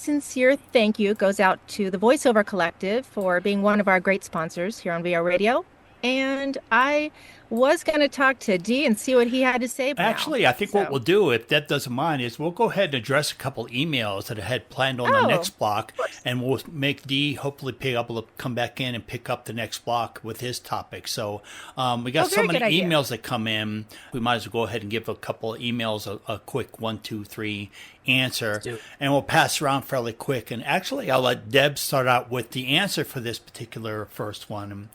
sincere thank you goes out to the Voiceover Collective for being one of our great sponsors here on VO Radio. And I was going to talk to Dee and see what he had to say now. Actually, I think what So, we'll do, if that doesn't mind, is we'll go ahead and address a couple emails that I had planned on the oh, next block, of course. and we'll make D hopefully pick up, come back in and pick up the next block with his topic. So we got Oh, so very many good idea. emails that come in, we might as well go ahead and give a couple of emails a quick one, two, three answer, Do. and we'll pass around fairly quick. And actually, I'll let Deb start out with the answer for this particular first one.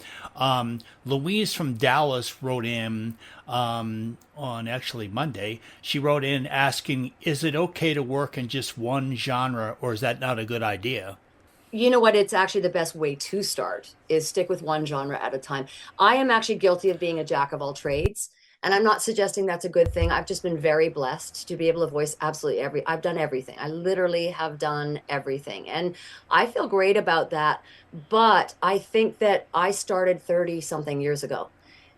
Louise from Dallas wrote in on actually Monday. She wrote in asking, is it okay to work in just one genre, or is that not a good idea? You know what? It's actually the best way to start is stick with one genre at a time. I am actually guilty of being a jack of all trades. And I'm not suggesting that's a good thing. I've just been very blessed to be able to voice absolutely I've done everything. I literally have done everything. And I feel great about that. But I think that I started 30 something years ago.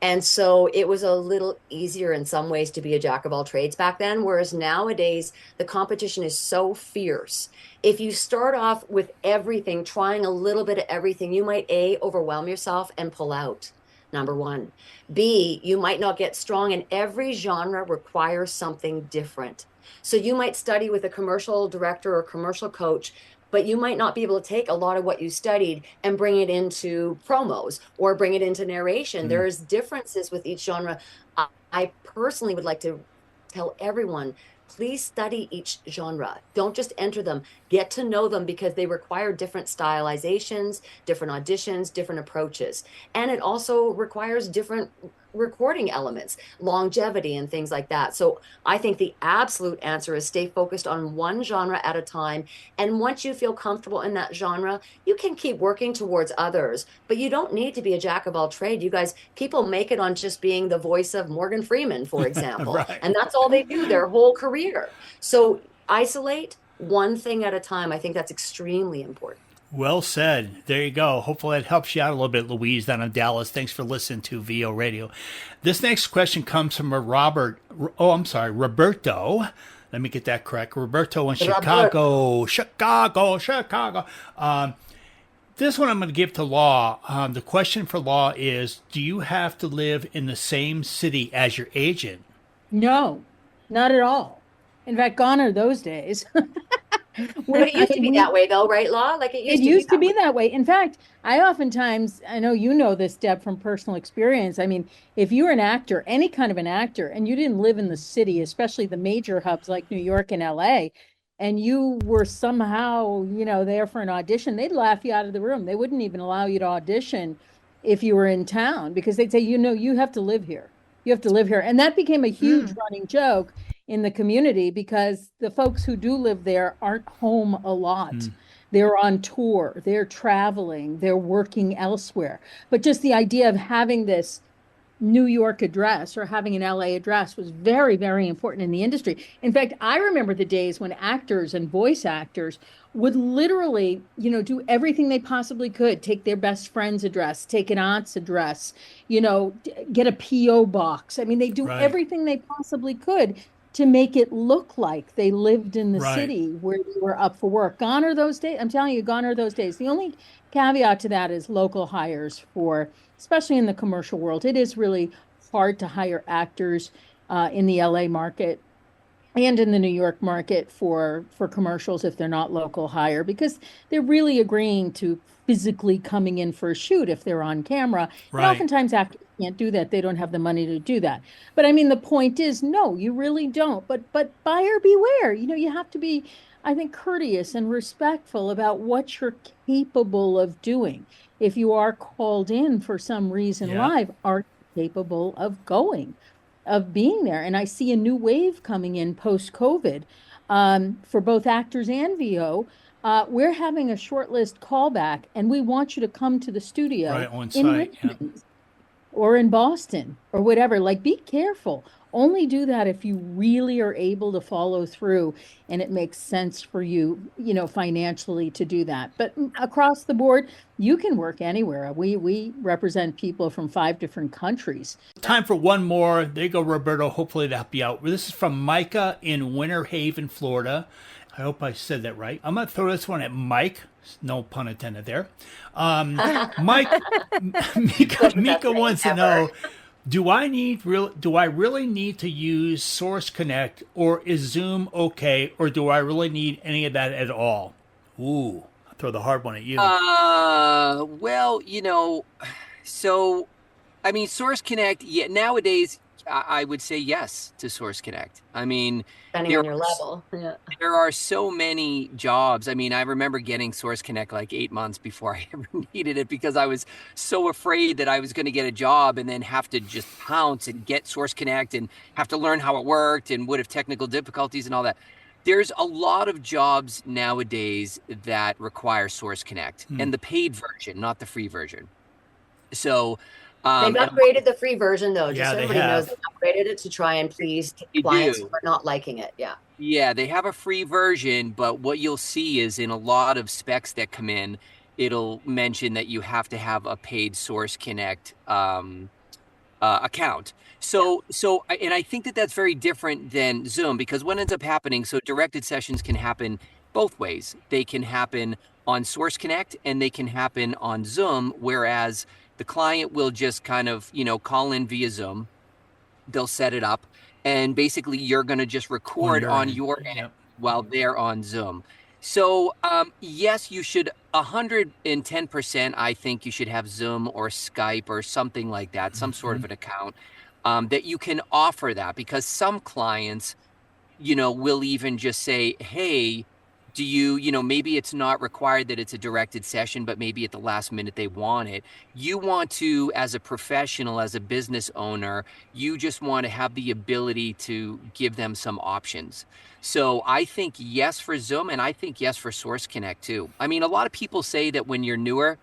And so it was a little easier in some ways to be a jack of all trades back then. Whereas nowadays, the competition is so fierce. If you start off with everything, trying a little bit of everything, you might A, overwhelm yourself and pull out. Number one. B, you might not get strong, and every genre requires something different. So you might study with a commercial director or commercial coach, but you might not be able to take a lot of what you studied and bring it into promos or bring it into narration. Mm. There's differences with each genre. I personally would like to tell everyone, please study each genre. Don't just enter them. Get to know them because they require different stylizations, different auditions, different approaches. And it also requires different recording elements, longevity, and things like that. So I think the absolute answer is stay focused on one genre at a time. And once you feel comfortable in that genre, you can keep working towards others. But you don't need to be a jack of all trade. You guys, people make it on just being the voice of Morgan Freeman, for example. Right. And that's all they do their whole career. So isolate one thing at a time. I think that's extremely important. Well said. There you go. Hopefully that helps you out a little bit, Louise, down in Dallas. Thanks for listening to VO Radio. This next question comes from Roberto. Let me get that correct. Roberto in Chicago. Chicago. This one I'm going to give to Law. The question for Law is, do you have to live in the same city as your agent? No, not at all. In fact, gone are those days. But it used to be that way, though, right, Law? Like It used to be that way. In fact, I oftentimes, I know you know this, Deb, from personal experience. I mean, if you were an actor, any kind of an actor, and you didn't live in the city, especially the major hubs like New York and LA, and you were somehow, there for an audition, they'd laugh you out of the room. They wouldn't even allow you to audition if you were in town because they'd say, you have to live here. You have to live here. And that became a huge running joke in the community because the folks who do live there aren't home a lot. They're on tour, they're traveling, they're working elsewhere. But just the idea of having this New York address or having an LA address was very, very important in the industry. In fact, I remember the days when actors and voice actors would literally, do everything they possibly could, take their best friend's address, take an aunt's address, get a PO box. I mean, they do everything they possibly could to make it look like they lived in the city where they were up for work. Gone are those days. I'm telling you, gone are those days. The only caveat to that is local hires especially in the commercial world. It is really hard to hire actors in the LA market and in the New York market for commercials if they're not local hire because they're really agreeing to physically coming in for a shoot if they're on camera. And oftentimes actors can't do that. They don't have the money to do that. But I mean, the point is, no, you really don't. But buyer beware. You have to be, I think, courteous and respectful about what you're capable of doing. If you are called in for some reason live, are capable of going, of being there. And I see a new wave coming in post-COVID for both actors and VO. We're having a shortlist callback, and we want you to come to the studio on in site, Richmond or in Boston or whatever. Like, be careful. Only do that if you really are able to follow through and it makes sense for you, financially to do that. But across the board, you can work anywhere. We represent people from 5 different countries. Time for one more. There you go, Roberto. Hopefully to help you out. This is from Micah in Winter Haven, Florida. I hope I said that right. I'm going to throw this one at Mike. No pun intended there. Mike, Mika wants to know, do I really need to use Source Connect, or is Zoom okay, or do I really need any of that at all? Ooh, I'll throw the hard one at you. Well, so I mean, Source Connect, yeah, nowadays I would say yes to Source Connect. I mean, Depending on your level. Yeah. there are so many jobs. I mean, I remember getting Source Connect like 8 months before I ever needed it because I was so afraid that I was going to get a job and then have to just pounce and get Source Connect and have to learn how it worked and would have technical difficulties and all that. There's a lot of jobs nowadays that require Source Connect and the paid version, not the free version. So They've upgraded the free version though, just Yeah, so they everybody knows have. they've upgraded it to try and please They clients do. who are not liking it. Yeah. Yeah, they have a free version, but what you'll see is in a lot of specs that come in, it'll mention that you have to have a paid Source Connect account. And I think that that's very different than Zoom because what ends up happening, so directed sessions can happen both ways. They can happen on Source Connect and they can happen on Zoom, whereas the client will just kind of, call in via Zoom. They'll set it up, and basically you're going to just record on your end Yep. while they're on Zoom. So, yes, you should 110%. I think you should have Zoom or Skype or something like that, some sort of an account that you can offer that because some clients, will even just say, hey, do you, maybe it's not required that it's a directed session, but maybe at the last minute they want it. You want to, as a professional, as a business owner, you just want to have the ability to give them some options. So I think yes for Zoom, and I think yes for Source Connect too. I mean, a lot of people say that when you're newer,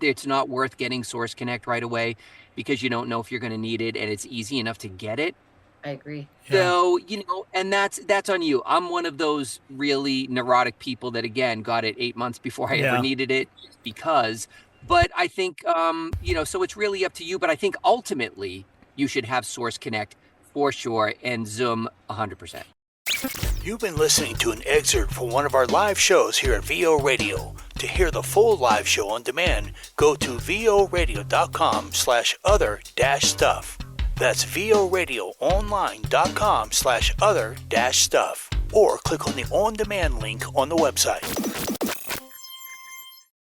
it's not worth getting Source Connect right away because you don't know if you're going to need it, and it's easy enough to get it. I agree. So, and that's on you. I'm one of those really neurotic people that, again, got it 8 months before I ever needed it because, but I think, so it's really up to you. But I think ultimately you should have Source Connect for sure and Zoom 100%. You've been listening to an excerpt from one of our live shows here at VO Radio. To hear the full live show on demand, go to voradio.com/other-stuff. That's voradioonline.com/other-stuff. Or click on the on-demand link on the website.